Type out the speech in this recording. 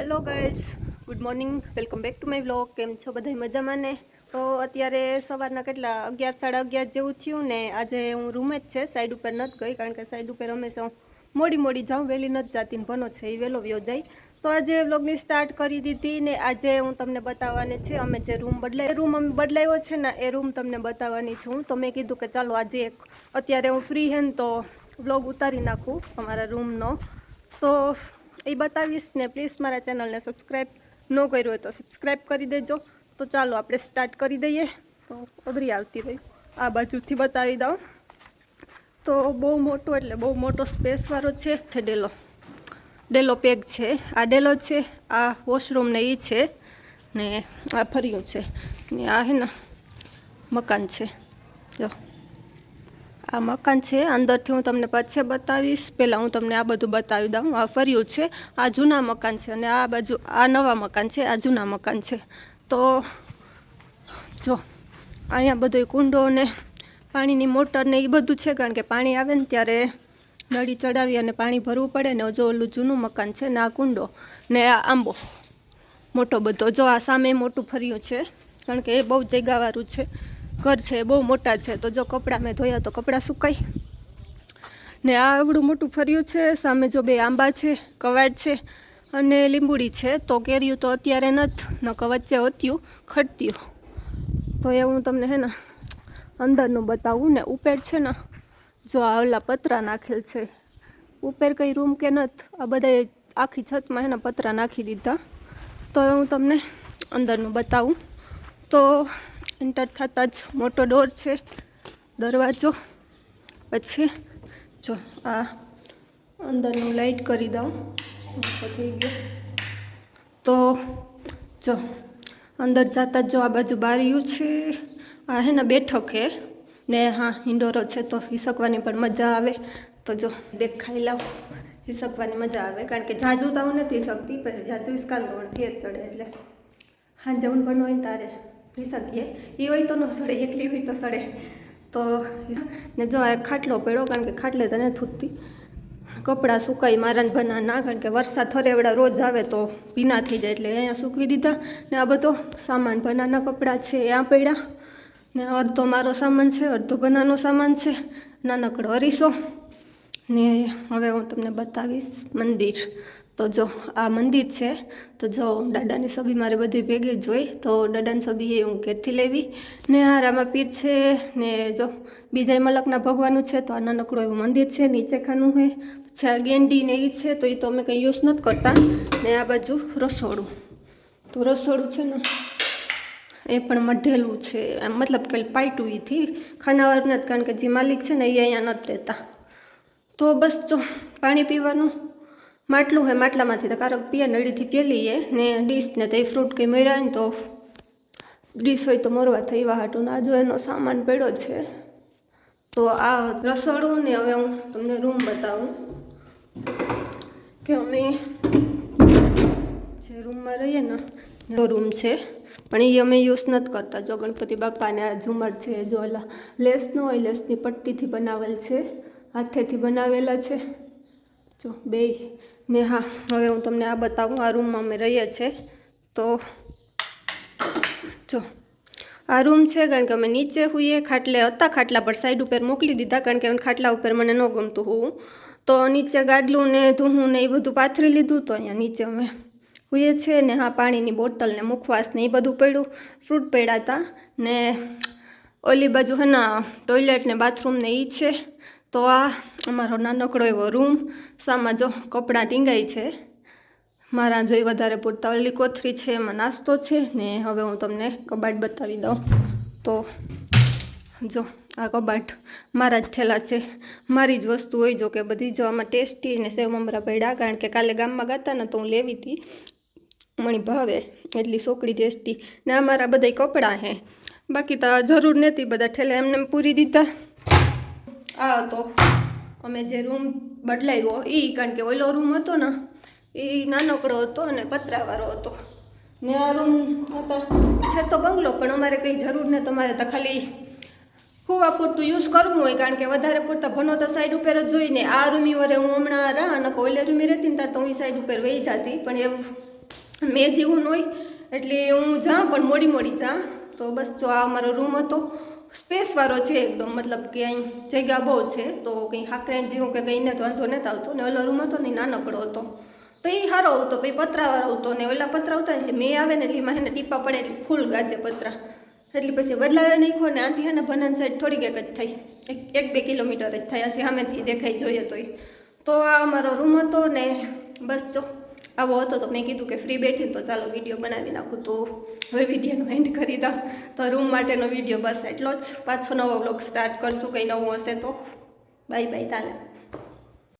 Hello guys, good morning, welcome back to my vlog. કેમ છો બધા મજામાં ને? તો અત્યારે સવારના કેટલા 11:30 જેવું થયું ને. આજે હું રૂમ જ છે, સાઈડ ઉપર નથી ગઈ કારણ કે સાઈડ ઉપર હંમેશા મોડી જાઉં, વહેલી નથી જાતી. ભનો છે એ વહેલો વ્યો જાય. તો આજે વ્લોગની સ્ટાર્ટ કરી દીધી ને આજે હું તમને બતાવવાની છે અમે જે રૂમ અમે બદલાવ્યો છે ને એ રૂમ તમને બતાવવાની છું. તો મેં કીધું કે ચાલો આજે અત્યારે હું ફ્રી હે ને તો વ્લોગ ઉતારી નાખું અમારા રૂમનો. તો એ બતાવીશ ને. પ્લીઝ મારા ચેનલને સબસ્ક્રાઈબ ન કર્યું હોય તો સબસ્ક્રાઈબ કરી દેજો. તો ચાલો આપણે સ્ટાર્ટ કરી દઈએ. તો અઘરી આવતી રહી, આ બાજુથી બતાવી દઉં. તો બહુ મોટો એટલે બહુ મોટો સ્પેસવાળો છે ડેલો પેક છે. આ ડેલો છે, આ વોશરૂમ ને એ છે ને આ ફર્યું છે ને આ હે ને મકાન છે. જો આ મકાન છે, અંદરથી હું તમને પછી બતાવીશ. પહેલાં હું તમને આ બધું બતાવી દઉં. આ ફર્યું છે, આ જૂના મકાન છે અને આ બાજુ આ નવા મકાન છે, આ જૂના મકાન છે. તો જો અહીંયા બધો કુંડો ને પાણીની મોટર ને એ બધું છે કારણ કે પાણી આવે ને ત્યારે નળી ચડાવી અને પાણી ભરવું પડે ને. જો ઓલું જૂનું મકાન છે ને આ કુંડો ને આ આંબો મોટો બધો. જો આ સામે મોટું ફર્યું છે કારણ કે એ બહુ જગ્યાવાળું છે ઘર છે, બહુ મોટા છે. તો જો કપડાં મેં ધોયા તો કપડાં સુકાય ને. આ એવડું મોટું ફર્યું છે. સામે જો બે આંબા છે, કવાડ છે અને લીંબુડી છે. તો કેરીયું તો અત્યારે નથી, ન વચ્ચે હોત્યું ખટત્યું. તો એ હું તમને હે ને અંદરનું બતાવું ને. ઉપર છે ને જો આ ઓલા પતરા નાખેલ છે. ઉપર કંઈ રૂમ કે નથી, આ બધા આખી છતમાં હે ને પતરા નાખી દીધા. તો હું તમને અંદરનું બતાવું. તો એન્ટર થતાં જ મોટો ડોર છે, દરવાજો. પછી જો આ અંદરનું લાઇટ કરી દઉં થઈ ગયો. તો જો અંદર જતા જ જો આ બાજુ બારીયું છે. આ હે ને બેઠક હે ને હા ઇન્ડોરો છે તો હિસકવાની પણ મજા આવે. તો જો દેખાઈ લાવ, હિસકવાની મજા આવે કારણ કે જાજુ તો હું નથી શકતી. પછી જાજુ હિસકાન તો પણ ઘેર ચડે એટલે હા જવું પણ હોય તારે હિસકીએ. એ હોય તો ન સડે, એકલી હોય તો સડે. તો ને જો આ ખાટલો પડ્યો કારણ કે ખાટલે તને થૂતતી કપડાં સુકાઈ મારાને ભના ના કારણ કે વરસાદ થરેવડા રોજ આવે તો ભીના થઈ જાય એટલે અહીંયા સૂકવી દીધા. ને આ બધો સામાન ભનાના કપડાં છે ત્યાં પડ્યા ને અડધો મારો સામાન છે, અડધો ભનાનો સામાન છે. નાનકડો અરીસો ને. હવે હું તમને બતાવીશ મંદિર. તો જો આ મંદિર છે. તો જો દાદાની છબી મારે બધી ભેગી જ હોય તો દાદાની છબી એ હું ઘેરથી લેવી ને. આ રામા પીર છે ને. જો બીજા મલકના ભગવાનનું છે. તો આ નાનકડું એવું મંદિર છે, નીચે ખાનું છે. પછી આ ગેંડી ને એ છે તો એ તો અમે કંઈ યુઝ નથી કરતા. ને આ બાજુ રસોડું. તો રસોડું છે ને એ પણ મઢેલું છે, એમ મતલબ કે પાઇટું એથી ખાનાવાર નથી કારણ કે જે માલિક છે ને એ અહીંયા નથી રહેતા. તો બસ જો પાણી પીવાનું માટલું હોય, માટલામાંથી તો કારક પીએ, નળીથી પેલી એ ને ડીશ ને તો એ ફ્રૂટ કંઈ મળ્યા ને તો ડીશ હોય તો મરવા થઈ વાહાટું ના. જો એનો સામાન પડ્યો છે. તો આ રસોડું ને. હવે હું તમને રૂમ બતાવું કે અમે જે રૂમમાં રહીએ ને એનો રૂમ છે પણ એ અમે યુઝ નથી કરતા. જો ગણપતિ બાપાને આ ઝુમર છે, જો ઓલા લેસ ન હોય લેસની પટ્ટીથી બનાવેલ છે, હાથેથી બનાવેલા છે જો બે ને. હા હવે હું તમને આ બતાવું. આ રૂમમાં અમે રહીએ છીએ. તો જો આ રૂમ છે કારણ કે અમે નીચે હોઈએ. ખાટલે હતા, ખાટલા પર સાઈડ ઉપર મોકલી દીધા કારણ કે ખાટલા ઉપર મને ન ગમતું હોવું. તો નીચે ગાદલું ને ધૂહું ને એ બધું પાથરી લીધું. તો અહીંયા નીચે અમે હોઈએ છીએ ને. હા પાણીની બોટલ ને મુખવાસ ને એ બધું પડ્યું, ફ્રૂટ પડ્યા હતા ને. ઓલી બાજુ હે ને ટોયલેટ ને બાથરૂમ ને એ છે. તો આ અમારો નાનકડો એવો રૂમ. સામાં જો કપડાં ટીંગાઈ છે મારા જોઈ વધારે પૂરતા. ઓલી કોથરી છે એમાં નાસ્તો છે ને. હવે હું તમને કબાટ બતાવી દઉં. તો જો આ કબાટ મારા જ ઠેલા છે, મારી જ વસ્તુ હોય. જો કે બધી જો આમાં ટેસ્ટી ને સેવ મમરા પડ્યા કારણ કે કાલે ગામમાં ગાતા ને તો હું લેવી હતી, મણી ભાવે એટલી છોકરી ટેસ્ટી ને. આ મારા બધા કપડાં હે, બાકી તો જરૂર નથી, બધા ઠેલા એમને પૂરી દીધા. આ તો અમે જે રૂમ બદલાવ્યો એ કારણ કે ઓલો રૂમ હતો ને એ નાનકડો હતો અને પતરાવાળો હતો ને. આ રૂમ હતા છે તો બંગલો પણ અમારે કંઈ જરૂર ને. તમારે તો ખાલી હુવા પૂરતું યુઝ કરવું હોય કારણ કે વધારે પૂરતા ભણો તો સાઈડ ઉપર જ જોઈને. આ રૂમી વરે હું હમણાં અને ઓલે રૂમી રહેતી ને ત્યારે તો હું સાઈડ ઉપર વહી જતી પણ એવું મેં જેવું ન હોય એટલે હું જાઉં પણ મોડી જાઉં. તો બસ જો આ અમારો રૂમ હતો, સ્પેસવાળો છે એકદમ, મતલબ કે અહીં જગ્યા બહુ છે, તો કંઈ હાકરેન્ટ જેવું કે કંઈને તો વાંધો નથી આવતો. ને ઓલો રૂમ હતો ને નાનકડો હતો તો એ સારો હતો, પછી પતરાવાળો હતો ને ઓલા પતરા હતા એટલે મેં આવે ને એટલે એમાં એને ટીપા પડે એટલે ફૂલ ગાજે પતરા, એટલે પછી બદલાવે નહીં ખો ને આથી હે ને ભનન સાઈડ થોડીક એક જ થઈ, 1-2 કિલોમીટર જ થાય આથી સામેથી દેખાઈ જોઈએ તો આ અમારો રૂમ હતો ને બસ જો આવો હતો. તો મેં કીધું કે ફ્રી બેઠી તો ચાલો વિડીયો બનાવી નાખું, તો હવે વિડીયોનો એન્ડ કરી દઉં. તો રૂમ માટેનો વિડીયો બસ એટલો જ. પાછો નવો વ્લોગ સ્ટાર્ટ કરશું, કંઈ નવું હશે તો. બાય બાય, તાલે.